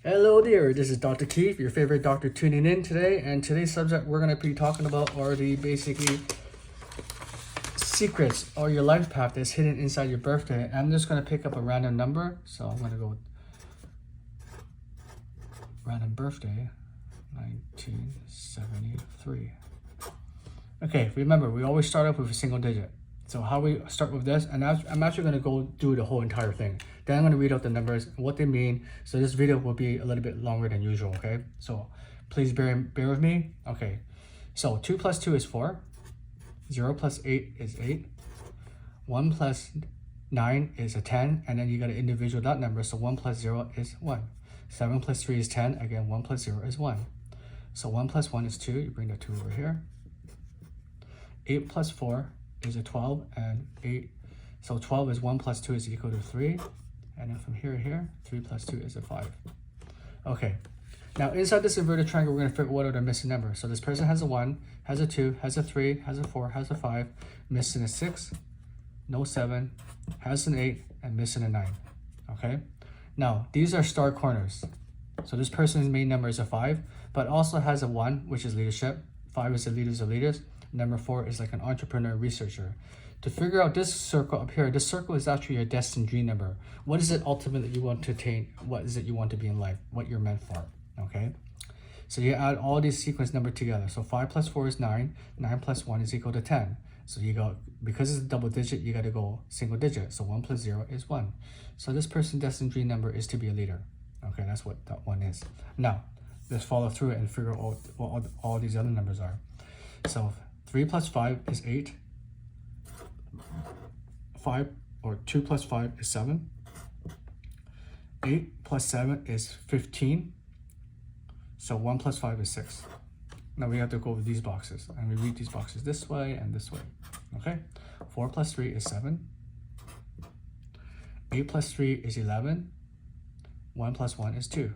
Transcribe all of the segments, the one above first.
Hello there, this is Dr. Keith, your favorite doctor tuning in today, and today's subject we're going to be talking about are the basically secrets or your life path that's hidden inside your birthday. I'm just going to pick up a random number, so I'm going to go with random birthday, 1973. Okay, remember, we always start off with a single digit. So how we start with this, and I'm actually going to go do the whole entire thing. Then I'm going to read out the numbers and what they mean. So this video will be a little bit longer than usual, okay? So please bear with me. Okay, so 2 plus 2 is 4. 0 plus 8 is 8. 1 plus 9 is a 10. And then you got an individual dot number. So 1 plus 0 is 1. 7 plus 3 is 10. Again, 1 plus 0 is 1. So 1 plus 1 is 2. You bring the 2 over here. 8 plus 4 is a 12, and 8, so 12 is 1 plus 2 is equal to 3, and then from here to here, 3 plus 2 is a 5. Okay, now inside this inverted triangle, we're going to figure what are the missing numbers. So this person has a 1, has a 2, has a 3, has a 4, has a 5, missing a 6, no 7, has an 8, and missing a 9. Okay, now these are star corners. So this person's main number is a 5, but also has a 1, which is leadership. 5 is the leaders of leaders. Number 4 is like an entrepreneur researcher. To figure out this circle up here, this circle is actually your destined dream number. What is it ultimately you want to attain? What is it you want to be in life? What you're meant for, okay? So you add all these sequence numbers together. So 5 plus 4 is 9. 9 plus 1 is equal to 10. So you go, because it's a double digit, you got to go single digit. So 1 plus 0 is 1. So this person's destined dream number is to be a leader. Okay, that's what that one is. Now, let's follow through it and figure out what all these other numbers are. So 3 plus 5 is 8. 5 or 2 plus 5 is 7. 8 plus 7 is 15. So 1 plus 5 is 6. Now we have to go with these boxes, and we read these boxes this way and this way. Okay? 4 plus 3 is 7. 8 plus 3 is 11. 1 plus 1 is 2.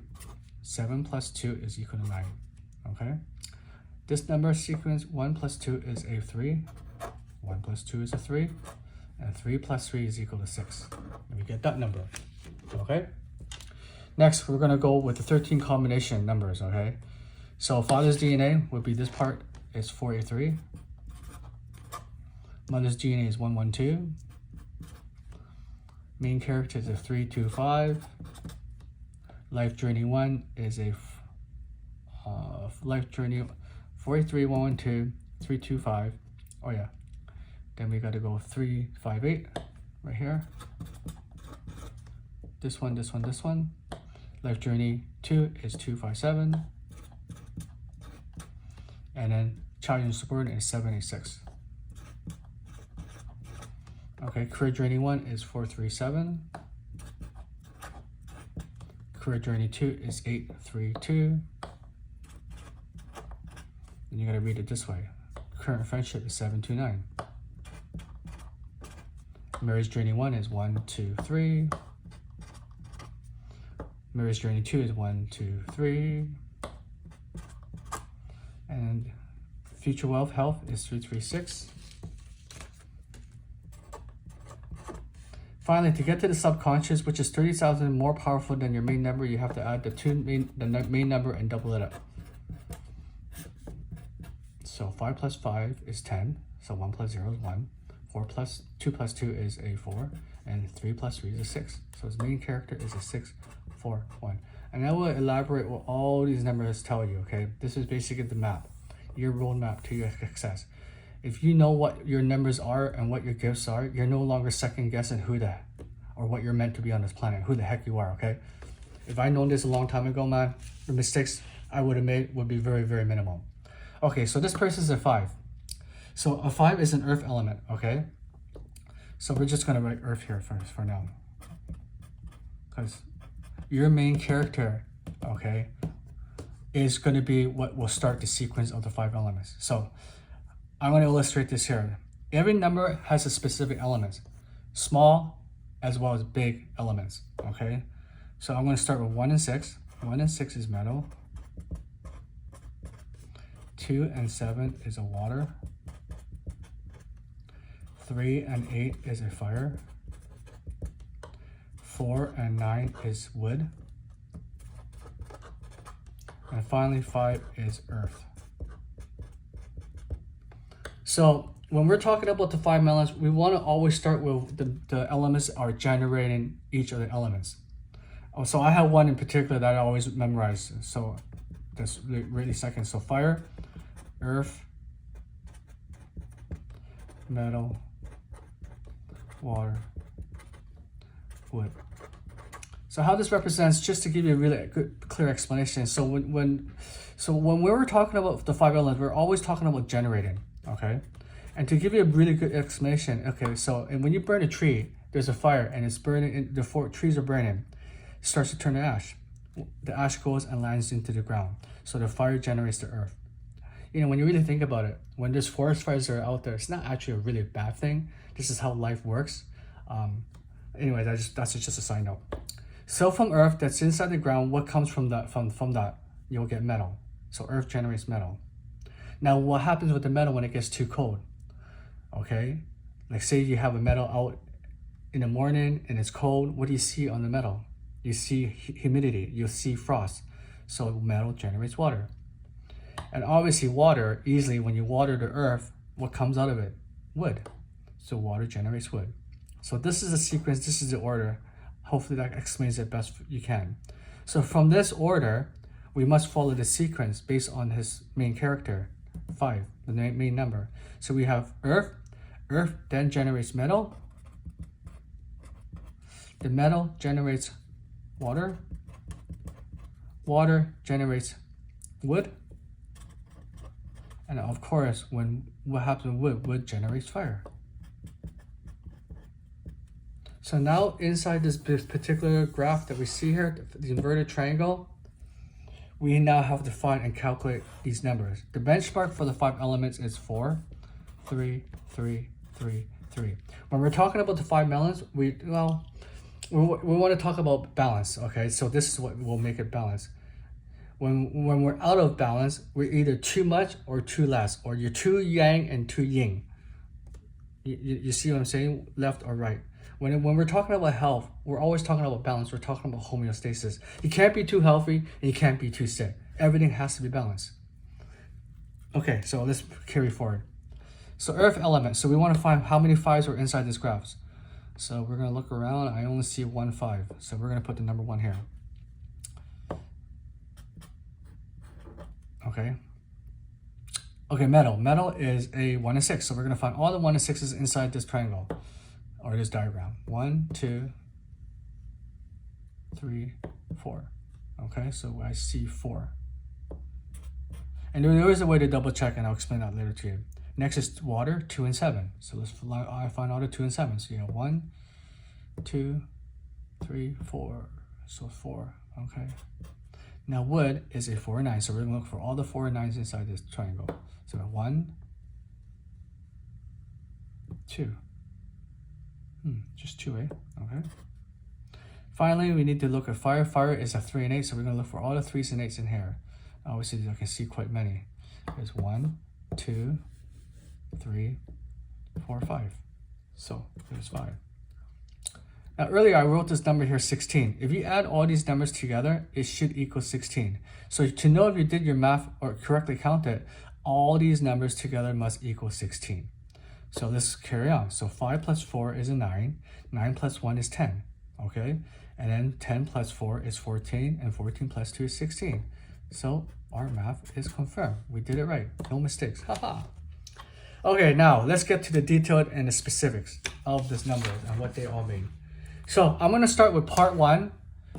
7 plus 2 is equal to 9. Okay? This number sequence, 1 plus 2 is a 3, 1 plus 2 is a 3, and 3 plus 3 is equal to 6. And we get that number, okay? Next, we're gonna go with the 13 combination numbers, okay? So father's DNA would be this part is 483. Mother's DNA is 112. Main character is a 325. Life journey 1 is a life journey 43, 112, 325. Oh yeah. Then we got to go 358 right here. This one, this one, this one. Life journey 2 is 257. And then child and subordinate is 786. Okay, career journey 1 is 437. Career journey 2 is 832. And you gotta read it this way. Current friendship is 729. Marriage journey 1 is 123. Marriage journey 2 is 123. And future wealth health is 336. Finally, to get to the subconscious, which is 30,000 more powerful than your main number, you have to add the main number and double it up. So 5 plus 5 is 10. So 1 plus 0 is 1. 2 plus 2 is a 4. And 3 plus 3 is a 6. So his main character is a 6, 4, 1. And I will elaborate what all these numbers tell you, okay? This is basically the map, your roadmap to your success. If you know what your numbers are and what your gifts are, you're no longer second guessing or what you're meant to be on this planet, who the heck you are, okay? If I known this a long time ago, man, the mistakes I would have made would be very, very minimal. Okay, so this person's a 5. So a 5 is an earth element, okay? So we're just gonna write earth here first for now. Because your main character, okay, is gonna be what will start the sequence of the 5 elements. So I'm gonna illustrate this here. Every number has a specific elements, small as well as big elements, okay? So I'm gonna start with 1 and 6. 1 and 6 is metal. 2 and 7 is a water. 3 and 8 is a fire. 4 and 9 is wood. And finally, 5 is earth. So when we're talking about the 5 elements, we want to always start with the elements are generating each of the elements. Oh, so I have one in particular that I always memorize. So that's really second. So fire, earth, metal, water, wood. So how this represents, just to give you a really good, clear explanation. So when we're talking about the 5 elements, we're always talking about generating, okay? And to give you a really good explanation, okay, so and when you burn a tree, there's a fire and it's burning, and the 4 trees are burning, it starts to turn to ash. The ash goes and lands into the ground. So the fire generates the earth. You know, when you really think about it, when there's forest fires that are out there, it's not actually a really bad thing. This is how life works. Anyway, that's just a side note. So from earth that's inside the ground, what comes from that? From that, you'll get metal. So earth generates metal. Now, what happens with the metal when it gets too cold? Okay, like say you have a metal out in the morning and it's cold. What do you see on the metal? You see humidity. You see frost. So metal generates water. And obviously, water easily when you water the earth, what comes out of it? Wood. So water generates wood. So this is a sequence. This is the order. Hopefully that explains it best you can. So from this order, we must follow the sequence based on his main character, 5, the main number. So we have earth. Earth then generates metal. The metal generates water. Water generates wood. And of course, what happens with wood? Wood generates fire. So now inside this particular graph that we see here, the inverted triangle, we now have to find and calculate these numbers. The benchmark for the 5 elements is 4, 3, 3, 3, 3. When we're talking about the 5 elements, we want to talk about balance, okay? So this is what will make it balance. When we're out of balance, we're either too much or too less, or you're too yang and too yin. You see what I'm saying? Left or right. When we're talking about health, we're always talking about balance. We're talking about homeostasis. You can't be too healthy and you can't be too sick. Everything has to be balanced. Okay, so let's carry forward. So earth element. So we want to find how many 5s are inside this graph. So we're going to look around. I only see 1 5. So we're going to put the number 1 here. Okay. Okay, metal. Metal is a 1 and 6. So we're going to find all the 1 and 6s inside this triangle or this diagram. 1, 2, 3, 4. Okay, so I see 4. And there is a way to double check, and I'll explain that later to you. Next is water, 2 and 7. So let's find all the 2 and 7. So you have 1, 2, 3, 4. So 4. Okay. Now wood is a 4 and 9. So we're going to look for all the 4 and 9s inside this triangle. So 1, 2. Just 2, eh? Okay. Finally, we need to look at fire. Fire is a 3 and 8. So we're going to look for all the 3s and 8s in here. Obviously, I can see quite many. There's 1, 2, 3, 4, 5. So there's 5. Now earlier I wrote this number here 16. If you add all these numbers together, it should equal 16. So to know if you did your math or correctly counted, all these numbers together must equal 16. So let's carry on. So 5 plus 4 is a 9. 9 plus 1 is 10. Okay? And then 10 plus 4 is 14. And 14 plus 2 is 16. So our math is confirmed. We did it right. No mistakes. Haha. Okay, now let's get to the detailed and the specifics of this number and what they all mean. So I'm going to start with part 1,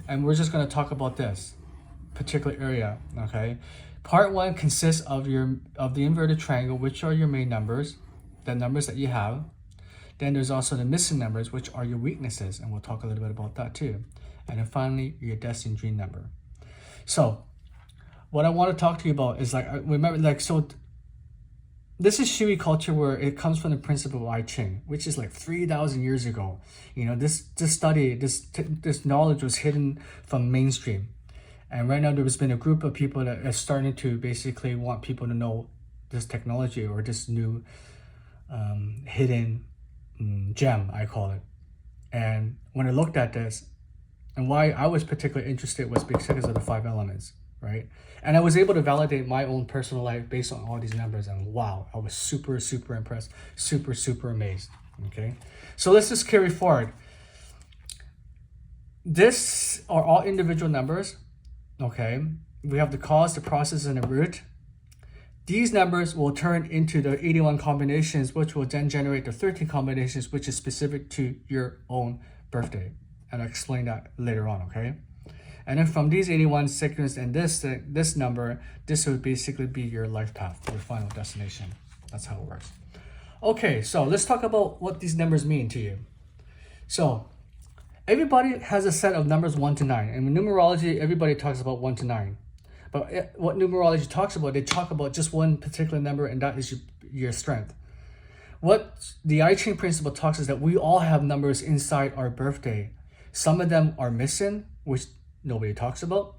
and we're just going to talk about this particular area. Okay, part 1 consists of the inverted triangle, which are your main numbers, the numbers that you have. Then there's also the missing numbers, which are your weaknesses, and we'll talk a little bit about that too. And then finally, your destined dream number. So what I want to talk to you about is this is Shui culture, where it comes from the principle of I-Ching, which is like 3,000 years ago. You know, this study, this knowledge was hidden from mainstream. And right now there's been a group of people that are starting to basically want people to know this technology or this new hidden gem, I call it. And when I looked at this, and why I was particularly interested was because of the 5 elements. right? And I was able to validate my own personal life based on all these numbers, and wow, I was super, super impressed, super, super amazed, okay? So let's just carry forward. This are all individual numbers, okay? We have the cause, the process, and the root. These numbers will turn into the 81 combinations, which will then generate the 13 combinations, which is specific to your own birthday. And I'll explain that later on, okay? And then from these 81 sequence and this number, this would basically be your life path, your final destination. That's how it works. Okay, so let's talk about what these numbers mean to you. So everybody has a set of numbers 1 to 9. And in numerology, everybody talks about 1 to 9. But what numerology talks about, they talk about just one particular number, and that is your strength. What the I-Ching principle talks is that we all have numbers inside our birthday. Some of them are missing, which nobody talks about.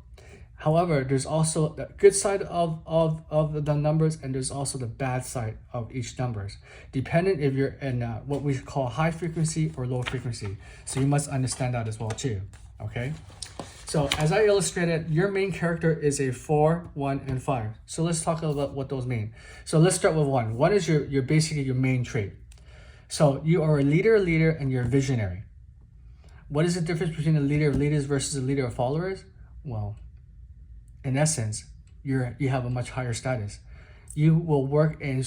However, there's also the good side of the numbers, and there's also the bad side of each numbers, depending if you're in what we call high frequency or low frequency. So you must understand that as well too, okay? So as I illustrated, your main character is a 4, 1, and 5. So let's talk about what those mean. So let's start with 1. 1 is your basically your main trait. So you are a leader, and you're a visionary. What is the difference between a leader of leaders versus a leader of followers? Well, in essence, you have a much higher status. You will work in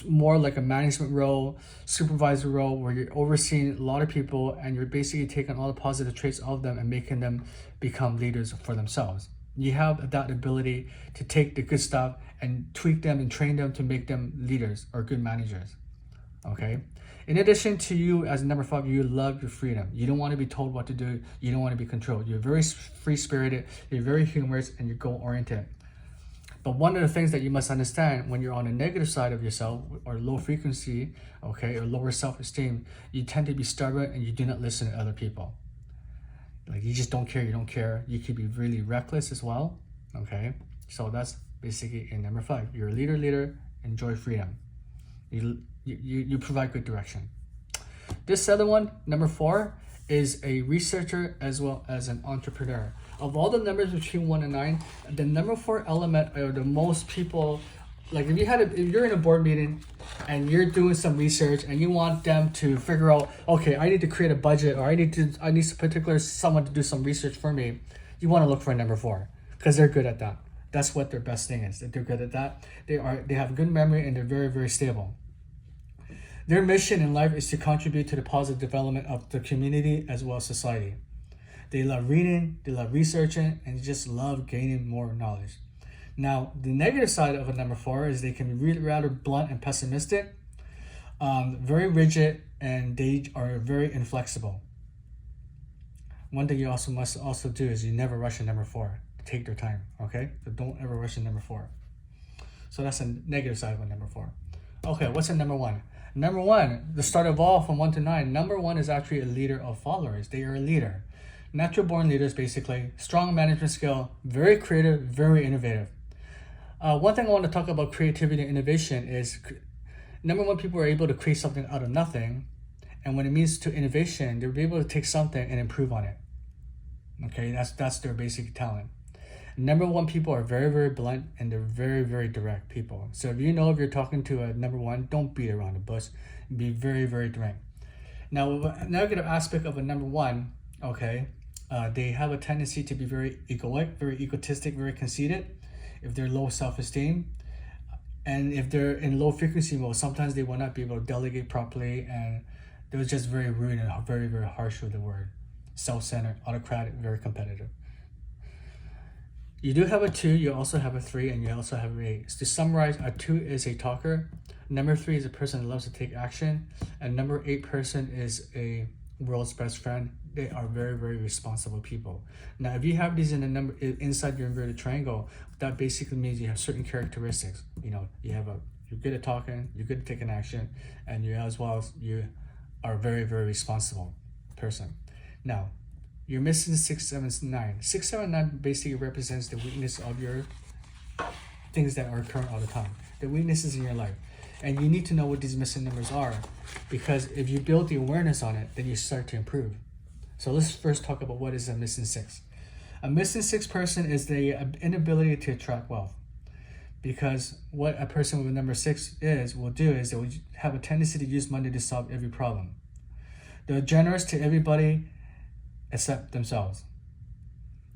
more like a management role, supervisor role, where you're overseeing a lot of people and you're basically taking all the positive traits of them and making them become leaders for themselves. You have that ability to take the good stuff and tweak them and train them to make them leaders or good managers, okay? In addition to you as number 5, you love your freedom. You don't want to be told what to do. You don't want to be controlled. You're very free-spirited, you're very humorous, and you're goal-oriented. But one of the things that you must understand when you're on the negative side of yourself, or low frequency, okay, or lower self-esteem, you tend to be stubborn and you do not listen to other people. Like you just don't care, you don't care. You could be really reckless as well, okay? So that's basically in number 5. You're a leader, enjoy freedom. You provide good direction. This other one, number 4, is a researcher as well as an entrepreneur. Of all the numbers between 1 and 9, the number 4 element are the most people, like if you're in a board meeting and you're doing some research and you want them to figure out, okay, I need to create a budget, or I need someone to do some research for me, you want to look for a number 4 because they're good at that. That's what their best thing is. That they're good at that. They have good memory and they're very, very stable. Their mission in life is to contribute to the positive development of the community as well as society. They love reading, they love researching, and they just love gaining more knowledge. Now, the negative side of a number 4 is they can be rather blunt and pessimistic, very rigid, and they are very inflexible. One thing you also must do is you never rush a number 4. Take their time, okay? So don't ever rush a number 4. So that's a negative side of a number 4. Okay, what's a number 1? Number 1, the start of all from 1 to 9, number 1 is actually a leader of followers. They are a leader. Natural born leaders, basically. Strong management skill, very creative, very innovative. One thing I want to talk about creativity and innovation is, number 1, people are able to create something out of nothing. And when it means to innovation, they'll be able to take something and improve on it. Okay, that's their basic talent. Number 1 people are very, very blunt, and they're very, very direct people. So if you're talking to a number 1, don't beat around the bush. Be very, very direct. Now, a negative aspect of a number 1, okay, they have a tendency to be very egoic, very egotistic, very conceited. If they're low self-esteem, and if they're in low frequency mode, sometimes they will not be able to delegate properly, and they're just very rude and very, very harsh with the word. Self-centered, autocratic, very competitive. You do have a 2, you also have a 3, and you also have an 8. So to summarize, a 2 is a talker, number 3 is a person that loves to take action, and number 8 person is a world's best friend. They are very, very responsible people. Now, if you have these in the number inside your inverted triangle, that basically means you have certain characteristics. You're good at talking, you're good at taking action, and you are a very, very responsible person. Now, you're missing 6, 7, 9. 6, 7, 9 basically represents the weakness of your things that are occurring all the time, the weaknesses in your life. And you need to know what these missing numbers are, because if you build the awareness on it, then you start to improve. So let's first talk about what is a missing 6. A missing 6 person is the inability to attract wealth. Because what a person with a number 6 will do is they will have a tendency to use money to solve every problem. They're generous to everybody except themselves.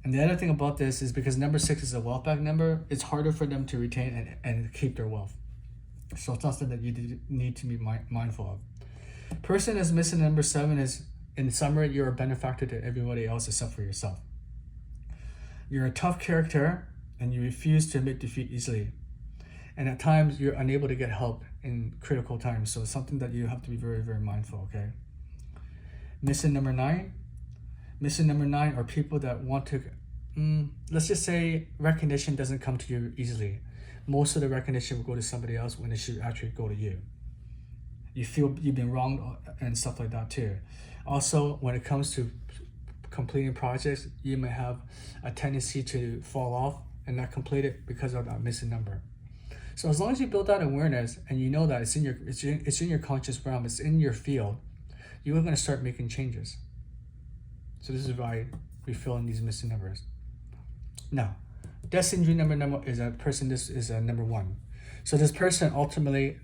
And the other thing about this is because number 6 is a wealth back number, it's harder for them to retain and keep their wealth. So it's something that you need to be mindful of. Person that's missing number 7 is, in summary, you're a benefactor to everybody else except for yourself. You're a tough character and you refuse to admit defeat easily. And at times you're unable to get help in critical times. So it's something that you have to be very, very mindful, okay? Missing number 9. Missing number 9 are people that want to, let's just say recognition doesn't come to you easily. Most of the recognition will go to somebody else when it should actually go to you. You feel you've been wronged and stuff like that too. Also, when it comes to completing projects, you may have a tendency to fall off and not complete it because of that missing number. So as long as you build that awareness and you know that it's in your conscious realm, it's in your field, you are going to start making changes. So this is why we fill in these missing numbers. Now, Destiny Dream number is a person, this is a number 1. So this person ultimately,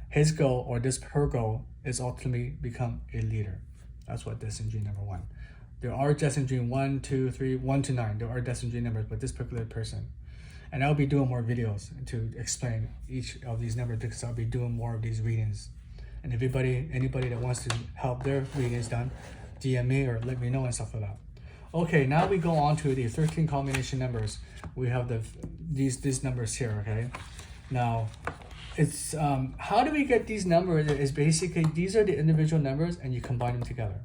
his goal or her goal is ultimately become a leader. That's what Destiny Dream number 1. There are Destiny Dream 1, 2, 3, 1 to 9. There are Destiny Dream numbers, but this particular person. And I'll be doing more videos to explain each of these numbers because I'll be doing more of these readings. And anybody that wants to help their readings done, DM me or let me know and stuff like that. Okay, now we go on to the 13 combination numbers. We have these numbers here, okay? Now, it's how do we get these numbers? Is basically these are the individual numbers and you combine them together.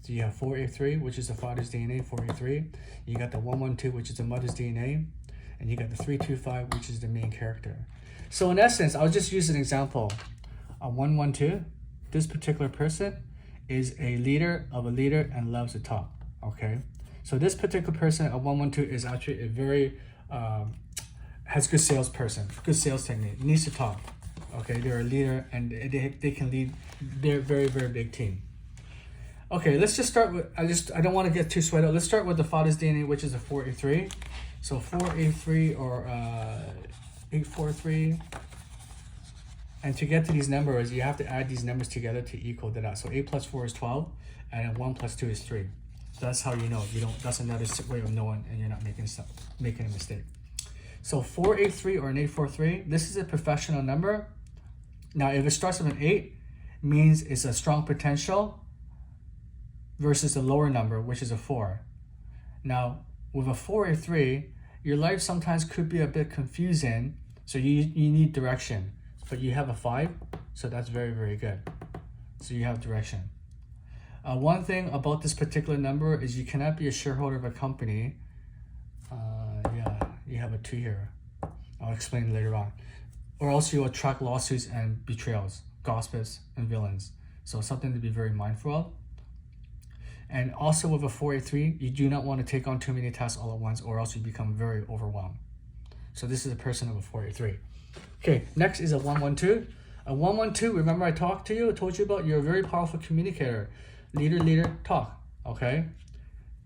So you have 483, which is the father's DNA, 483. You got the 112, which is the mother's DNA. And you got the 325, which is the main character. So in essence, I'll just use an example. A 112, this particular person is a leader of a leader and loves to talk, okay? So this particular person, a 112, is actually a very, has good salesperson, good sales technique, needs to talk, okay? They're a leader and they can lead their very, very big team. Okay, let's just start with, I don't want to get too sweated out. Let's start with the father's DNA, which is a 483. So 483 or 843. And to get to these numbers, you have to add these numbers together to equal that. So 8 plus 4 is 12, and then 1 plus 2 is 3. So that's how you know. That's another way of knowing, and you're not making a mistake. So 483 or an 843, this is a professional number. Now, if it starts with an 8, means it's a strong potential versus a lower number, which is a 4. Now, with a 483, your life sometimes could be a bit confusing, so you need direction. But you have a 5, so that's very, very good. So you have direction. One thing about this particular number is you cannot be a shareholder of a company. You have a 2 here. I'll explain later on. Or else you attract lawsuits and betrayals, gossips, and villains. So something to be very mindful of. And also with a 483, you do not want to take on too many tasks all at once or else you become very overwhelmed. So this is a person of a 483. Okay, next is a 112. A 112, remember I told you about, you're a very powerful communicator. Leader, talk, okay?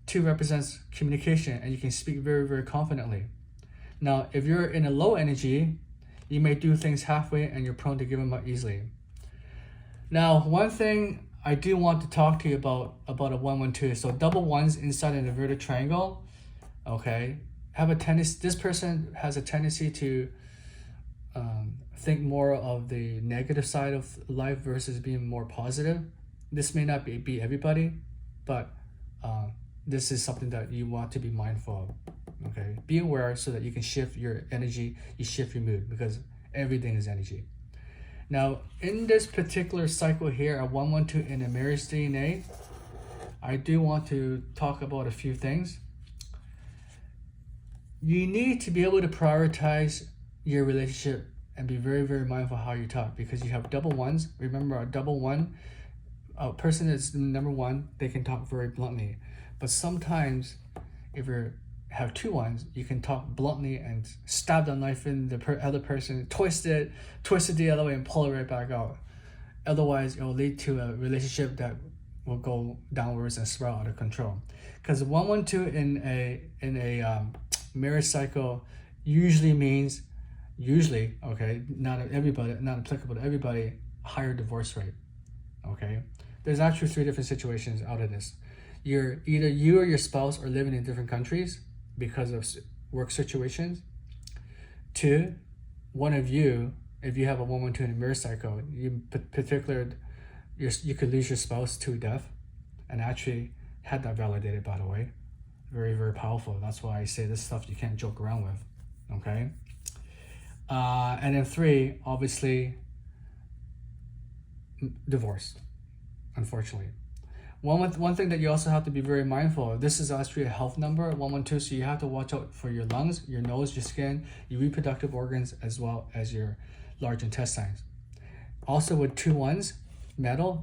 2 represents communication and you can speak very, very confidently. Now, if you're in a low energy, you may do things halfway and you're prone to give them up easily. Now, one thing I do want to talk to you about a 112. So double ones inside an inverted triangle, okay, this person has a tendency to think more of the negative side of life versus being more positive. This may not be everybody, but this is something that you want to be mindful of, okay? Be aware so that you can shift your energy, you shift your mood, because everything is energy. Now, in this particular cycle here, a 112 in the marriage DNA, I do want to talk about a few things. You need to be able to prioritize your relationship and be very, very mindful how you talk, because you have double ones. Remember, a double one, a person that's number 1, they can talk very bluntly. But sometimes, if you have 2 ones, you can talk bluntly and stab the knife in the other person, twist it the other way and pull it right back out. Otherwise, it will lead to a relationship that will go downwards and spiral out of control. Because 112 in a marriage cycle usually means, okay, not applicable to everybody, higher divorce rate. Okay, there's actually 3 different situations out of this. Either you or your spouse are living in different countries because of work situations. 2, one of you, if you have a 112 in a marriage cycle, you could lose your spouse to death, and actually had that validated, by the way. Very, very powerful. That's why I say this stuff you can't joke around with. Okay. And then 3, obviously, divorce, unfortunately. One thing that you also have to be very mindful of, this is actually a health number, 112, so you have to watch out for your lungs, your nose, your skin, your reproductive organs, as well as your large intestines. Also with 2 1s, metal,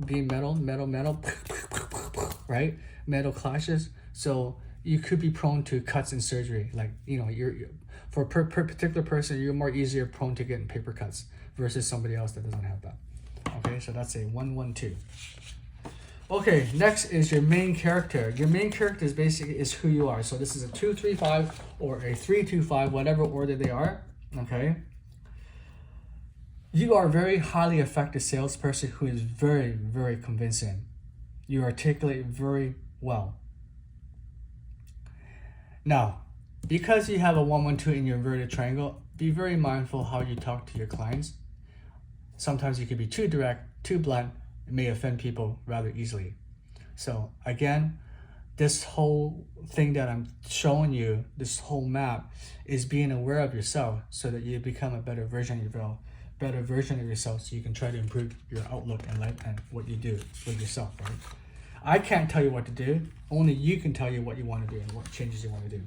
right? Metal clashes. So you could be prone to cuts and surgery. Like, you're for per particular person, you're more easier prone to getting paper cuts versus somebody else that doesn't have that. Okay, so that's a 112. Okay, next is your main character. Your main character is who you are. So this is a 2-3-5 or a 3-2-5, whatever order they are. Okay. You are a very highly effective salesperson who is very, very convincing. You articulate very well. Now, because you have a 112 in your inverted triangle, be very mindful how you talk to your clients. Sometimes you can be too direct, too blunt. It may offend people rather easily. So again, this whole thing that I'm showing you, this whole map, is being aware of yourself so that you become a better version of yourself, so you can try to improve your outlook in life and what you do with yourself, right? I can't tell you what to do. Only you can tell you what you want to do and what changes you want to do.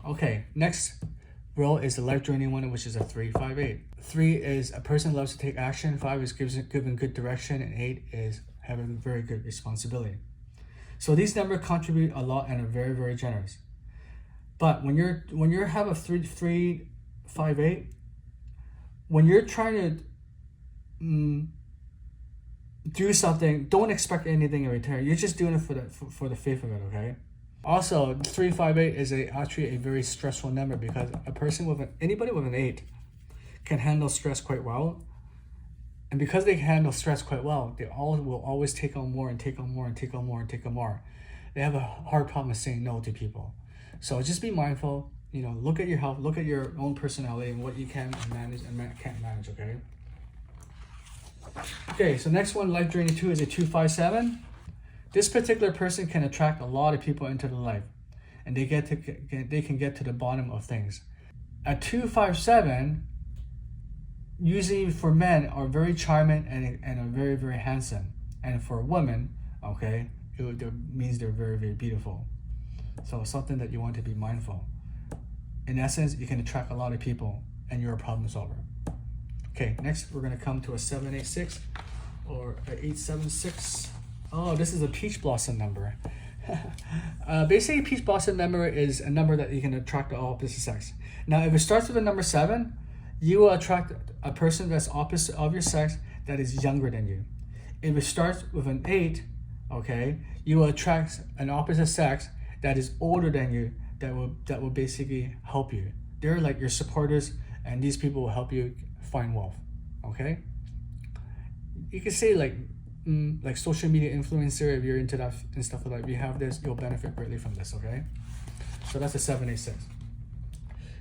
Okay, next role is the life journey one, which is a 3-5-8. 3 is a person loves to take action. 5 is given good direction, and 8 is having very good responsibility. So these numbers contribute a lot and are very, very generous. But when you have a 3-5-8, when you're trying to do something, don't expect anything in return. You're just doing it for the faith of it, okay? Also, 3-5-8 is actually a very stressful number, because anybody with an 8 can handle stress quite well. And because they can handle stress quite well, they will always take on more and take on more and take on more and take on more. They have a hard problem of saying no to people. So just be mindful, look at your health, look at your own personality and what you can manage and can't manage, okay? Okay, so next one, life journey 2, is a 2-5-7. This particular person can attract a lot of people into their life, and they can get to the bottom of things. A 2-5-7, usually for men, are very charming and are very, very handsome. And for women, okay, it means they're very, very beautiful. So something that you want to be mindful. In essence, you can attract a lot of people and you're a problem solver. Okay, next we're going to come to a 7-8-6 or a 8-7-6. Oh, this is a peach blossom number. Basically, peach blossom number is a number that you can attract the opposite sex. Now, if it starts with a number 7, you will attract a person that's opposite of your sex that is younger than you. If it starts with an 8, okay, you will attract an opposite sex that is older than you, that will basically help you. They're like your supporters, and these people will help you find wealth. Okay, you can say like social media influencer, if you're into that and stuff like that. If you have this, you'll benefit greatly from this. Okay, so that's a 7-8-6.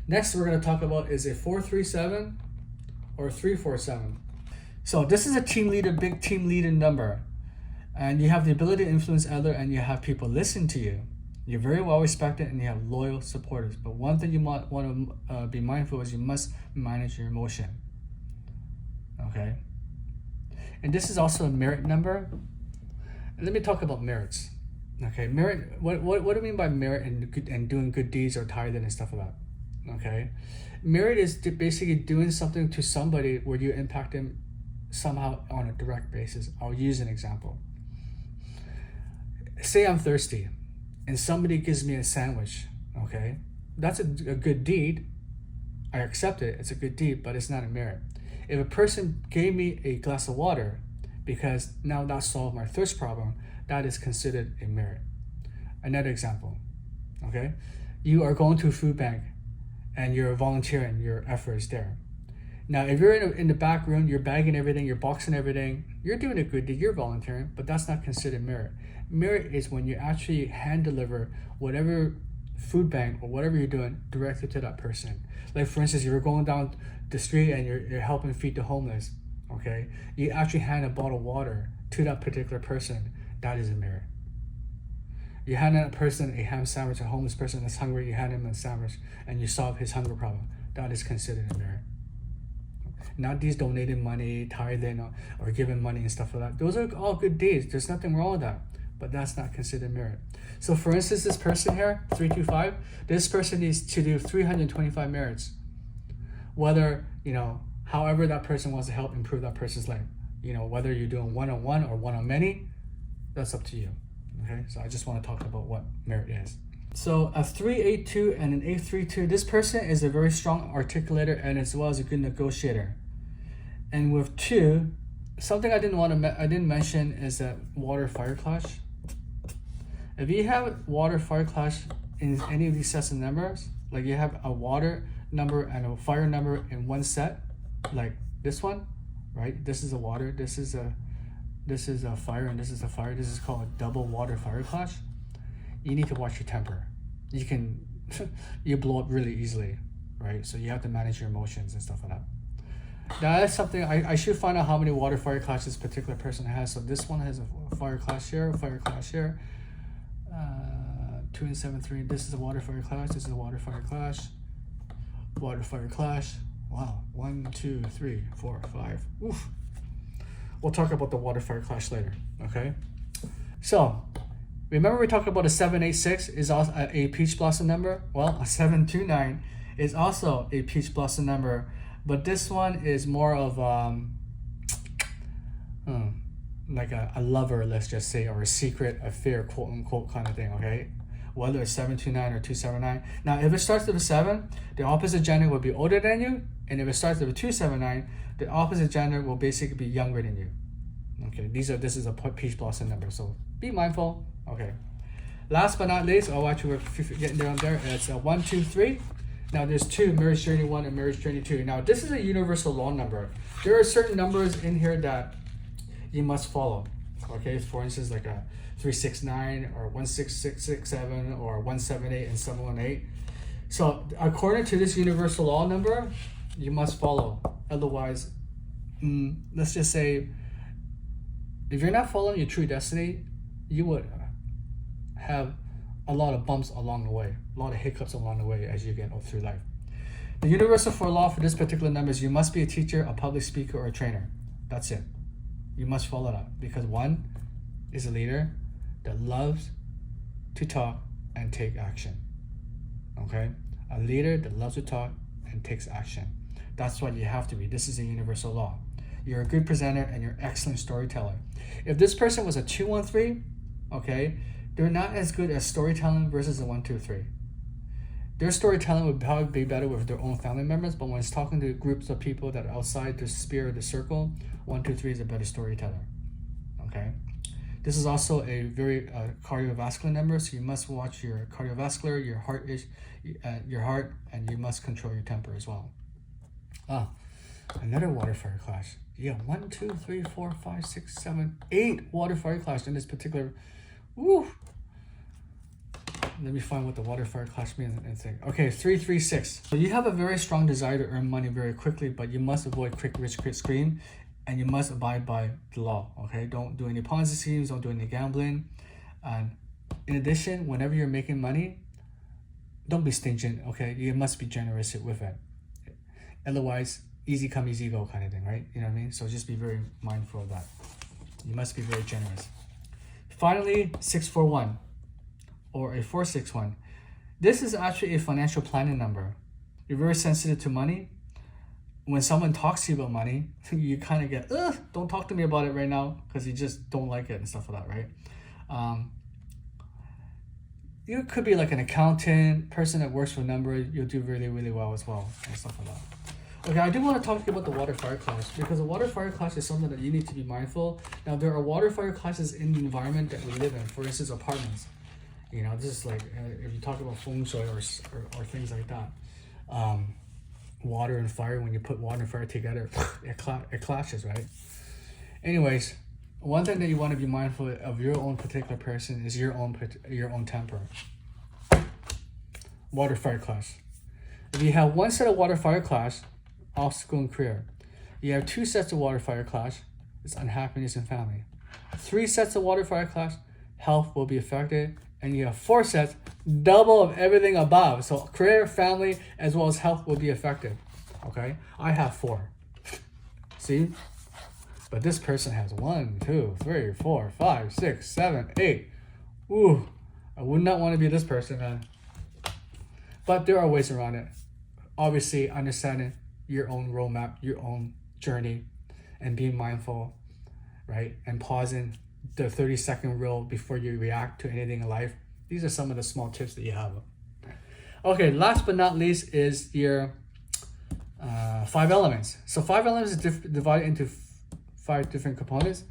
Next we're going to talk about is a 4-3-7 or 3-4-7. So this is a team leader, big team leader number, and you have the ability to influence others, and you have people listen to you. You're very well respected, and you have loyal supporters. But one thing you might want to be mindful is you must manage your emotion. Okay, and this is also a merit number. And let me talk about merits. Okay, merit. What do you mean by merit and doing good deeds or tithing and stuff like that? Okay, merit is basically doing something to somebody where you impact them somehow on a direct basis. I'll use an example. Say I'm thirsty and somebody gives me a sandwich. Okay, that's a good deed. I accept it. It's a good deed, but it's not a merit. If a person gave me a glass of water, because now that solved my first problem. That is considered a merit. Another example, okay? You are going to a food bank and you're volunteering, your effort is there. Now, if you're in the back room, you're bagging everything, you're boxing everything, you're doing a good deed, you're volunteering, but that's not considered merit. Merit is when you actually hand deliver whatever food bank or whatever you're doing directly to that person. Like for instance, you're going down the street and you're helping feed the homeless, okay? You actually hand a bottle of water to that particular person. That is a merit. You hand that person a ham sandwich, a homeless person that's hungry, you hand him a sandwich and you solve his hunger problem. That is considered a merit. Not these donating money, tithing, or giving money and stuff like that. Those are all good deeds. There's nothing wrong with that, but that's not considered merit. So for instance, this person here, 325, this person needs to do 325 merits. Whether, however that person wants to help improve that person's life. Whether you're doing one-on-one or one-on-many, that's up to you. Okay, so I just want to talk about what merit is. So a 382 and an 832, this person is a very strong articulator and as well as a good negotiator. And with 2, something I didn't mention is that water fire clash. If you have water fire clash in any of these sets of numbers, like you have a water number and a fire number in one set, like this one, right? This is a water, this is a fire, and this is a fire. This is called a double water fire clash. You need to watch your temper. You blow up really easily, right? So you have to manage your emotions and stuff like that. That is something I should find out how many water fire clashes this particular person has. So this one has a fire clash here, a fire clash here. 2 and 7, 3. This is a water fire clash. This is a water fire clash. Water fire clash. Wow. 1, 2, 3, 4, 5. Oof. We'll talk about the water fire clash later. Okay. So remember we talked about a 786 is also a peach blossom number. Well, a 729 is also a peach blossom number, but this one is more of like a lover, let's just say, or a secret affair, quote unquote, kind of thing. Okay. Whether it's 729 or 279. Now, if it starts with a 7, the opposite gender will be older than you, and if it starts with a 279, the opposite gender will basically be younger than you. Okay, this is a peach blossom number, so be mindful. Okay, last but not least, actually we're getting down there. It's 1, 2, 3. Now there's 2, marriage journey 1 and marriage journey 2. Now this is a universal law number. There are certain numbers in here that you must follow. Okay, for instance, like a 369 or 16667 or 178 and 718. So according to this universal law number, you must follow. Otherwise, let's just say, if you're not following your true destiny, you would have a lot of bumps along the way, a lot of hiccups along the way as you get through life. The universal law for this particular number is you must be a teacher, a public speaker, or a trainer. That's it. You must follow that because 1 is a leader that loves to talk and take action. Okay? A leader that loves to talk and takes action. That's what you have to be. This is a universal law. You're a good presenter and you're an excellent storyteller. If this person was a 213, okay, they're not as good as storytelling versus a 123. Their storytelling would probably be better with their own family members, but when it's talking to groups of people that are outside the sphere of the circle, 123 is a better storyteller. Okay. This is also a very cardiovascular number, so you must watch your cardiovascular, your heart, and you must control your temper as well. Another water fire clash. Yeah, 1, 2, 3, 4, 5, 6, 7, 8 water fire clash in this particular. Woo. Let me find what the water fire clash means and think. Okay, 336. So you have a very strong desire to earn money very quickly, but you must avoid quick, rich, quick scheme, and you must abide by the law. Okay, don't do any Ponzi schemes, don't do any gambling. And in addition, whenever you're making money, don't be stingy. Okay, you must be generous with it. Otherwise, easy come, easy go kind of thing, right? You know what I mean? So just be very mindful of that. You must be very generous. Finally, 641 or a 461. This is actually a financial planning number. You're very sensitive to money. When someone talks to you about money, you kind of get, don't talk to me about it right now, because you just don't like it and stuff like that, right? You could be like an accountant, person that works for numbers. You'll do really, really well as well, and stuff like that. Okay, I do want to talk to you about the water fire clash, because the water fire clash is something that you need to be mindful. Now, there are water fire clashes in the environment that we live in. For instance, apartments. You know, this is like if you talk about feng shui or things like that. Water and fire, when you put water and fire together, it clashes, right? Anyways, one thing that you want to be mindful of your own particular person is your own temper. Water fire clash. If you have one set of water fire clash, obstacle and career. You have two sets of water fire clash, it's unhappiness and family. 3 sets of water fire clash, health will be affected. And you have 4 sets, double of everything above. So career, family, as well as health will be affected. Okay, I have 4. See? But this person has 1, 2, 3, 4, 5, 6, 7, 8. Ooh, I would not want to be this person, man. But there are ways around it. Obviously, understanding your own roadmap, your own journey, and being mindful, right? And pausing the 30-second rule before you react to anything in life. These are some of the small tips that you have. Okay, last but not least is your 5 elements. So 5 elements is divided into 5 different components.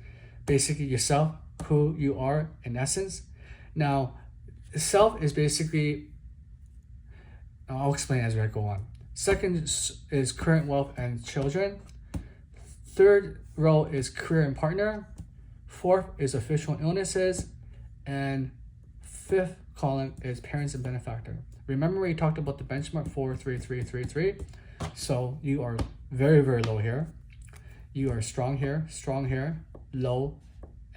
Basically yourself, who you are in essence. Now, self is basically, I'll explain as I go on. Second is current wealth and children. Third row is career and partner. 4th is official illnesses. And 5th column is parents and benefactor. Remember we talked about the benchmark 4, 3, 3, 3, 3. So you are very, very low here. You are strong here, low,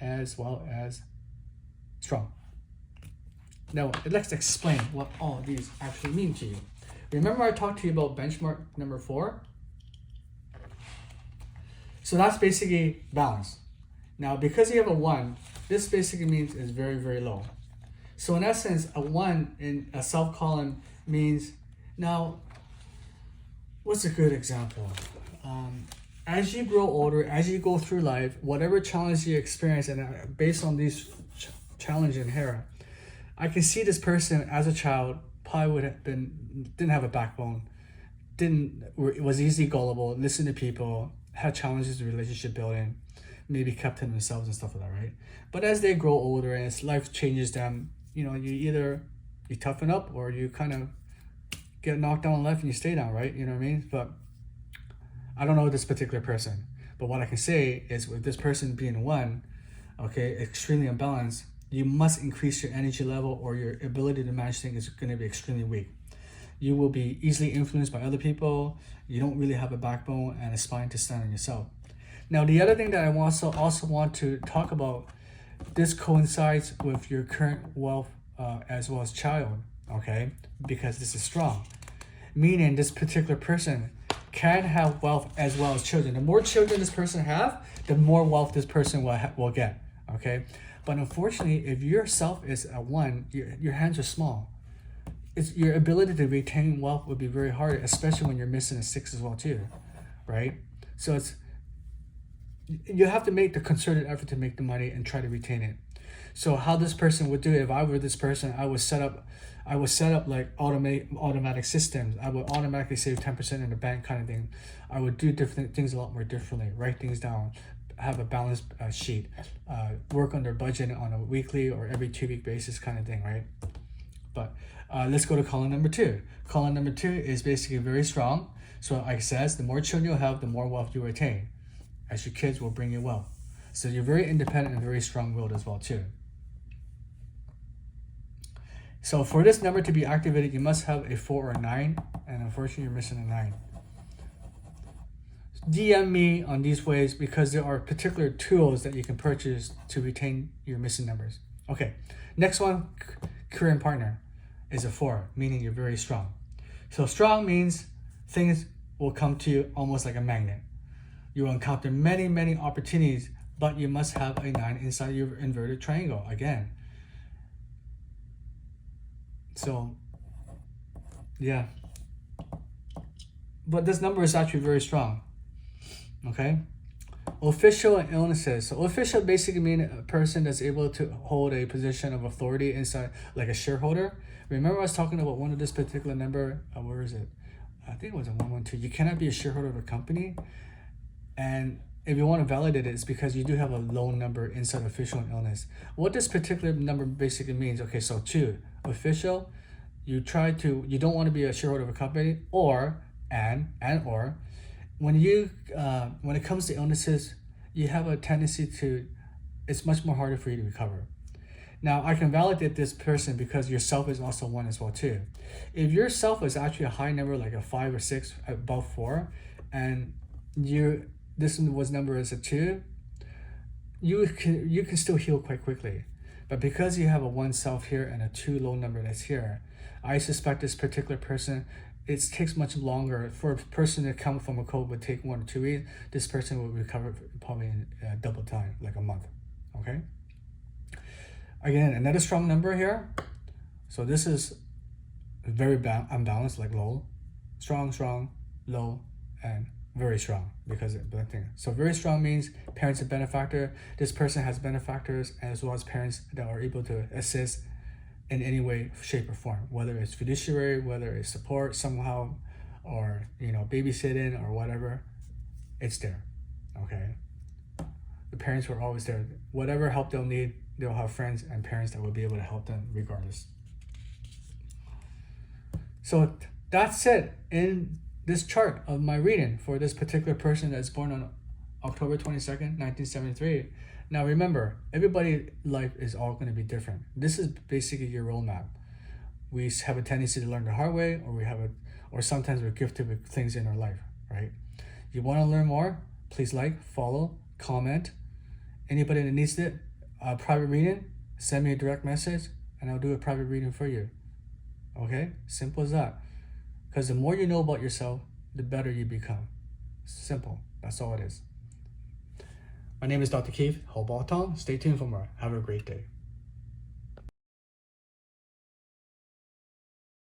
as well as strong. Now let's explain what all of these actually mean to you. Remember I talked to you about benchmark number 4? So that's basically balance. Now because you have a 1, this basically means it's very, very low. So in essence, a 1 in a self column means, now, what's a good example? As you grow older, as you go through life, whatever challenge you experience, and based on these challenges in here, I can see this person as a child probably would have didn't have a backbone, was easily gullible, listened to people, had challenges in relationship building, maybe kept to themselves and stuff like that, right? But as they grow older and as life changes them, you know, you toughen up or you kind of get knocked down in life and you stay down, right? You know what I mean? But I don't know this particular person. But what I can say is with this person being 1, okay, extremely unbalanced, you must increase your energy level or your ability to manage things is going to be extremely weak. You will be easily influenced by other people. You don't really have a backbone and a spine to stand on yourself. Now, the other thing that I also want to talk about, this coincides with your current wealth as well as child, okay? Because this is strong. Meaning this particular person can have wealth as well as children. The more children this person have, the more wealth this person will get, okay? But unfortunately, if your self is at 1, your hands are small. Your ability to retain wealth would be very hard, especially when you're missing a 6 as well too, right? So you have to make the concerted effort to make the money and try to retain it. So how this person would do it, if I were this person, I would set up like automatic systems. I would automatically save 10% in the bank kind of thing. I would do different things a lot more differently, write things down, have a balance sheet, work on their budget on a weekly or every 2-week basis kind of thing, right? But let's go to column number 2. Column number 2 is basically very strong. So like it says, the more children you have, the more wealth you retain, as your kids will bring you wealth. So you're very independent and very strong-willed as well too. So for this number to be activated, you must have a 4 or a 9, and unfortunately you're missing a 9. DM me on these ways because there are particular tools that you can purchase to retain your missing numbers. Okay, next one, career and partner, is a 4, meaning you're very strong. So strong means things will come to you almost like a magnet. You will encounter many, many opportunities, but you must have a 9 inside your inverted triangle again. So, yeah. But this number is actually very strong. Okay? Official and illnesses. So official basically means a person that's able to hold a position of authority inside, like a shareholder. Remember I was talking about one of this particular number, where is it? I think it was a 112. You cannot be a shareholder of a company. And if you want to validate it, it's because you do have a low number inside official and illness. What this particular number basically means, okay, so 2, official, you don't want to be a shareholder of a company, or, or, when it comes to illnesses, you have a tendency it's much more harder for you to recover. Now, I can validate this person because your self is also 1 as well too. If your self is actually a high number, like a 5 or 6, above 4, and this was number as a 2, you can still heal quite quickly. But because you have a 1 self here and a 2 low number that's here, I suspect this particular person, it takes much longer. For a person to come from a code would take 1 or 2 weeks. This person will recover probably in double time, like a month. Okay. Again, another strong number here. So this is very unbalanced, like low, strong, low, and very strong, because of that thing. So very strong means parents and benefactor. This person has benefactors as well as parents that are able to assist in any way, shape, or form, whether it's fiduciary, whether it's support somehow, or babysitting or whatever, it's there. Okay. The parents were always there. Whatever help they'll need, they'll have friends and parents that will be able to help them regardless. So that's it in this chart of my reading for this particular person that's born on October 22nd, 1973. Now remember, everybody's life is all going to be different. This is basically your roadmap. We have a tendency to learn the hard way, or sometimes we're gifted with things in our life, right? You want to learn more? Please like, follow, comment. Anybody that needs it, private reading, send me a direct message and I'll do a private reading for you. Okay? Simple as that. Because the more you know about yourself, the better you become. Simple. That's all it is. My name is Dr. Keith Hobaltong. Stay tuned for more. Have a great day.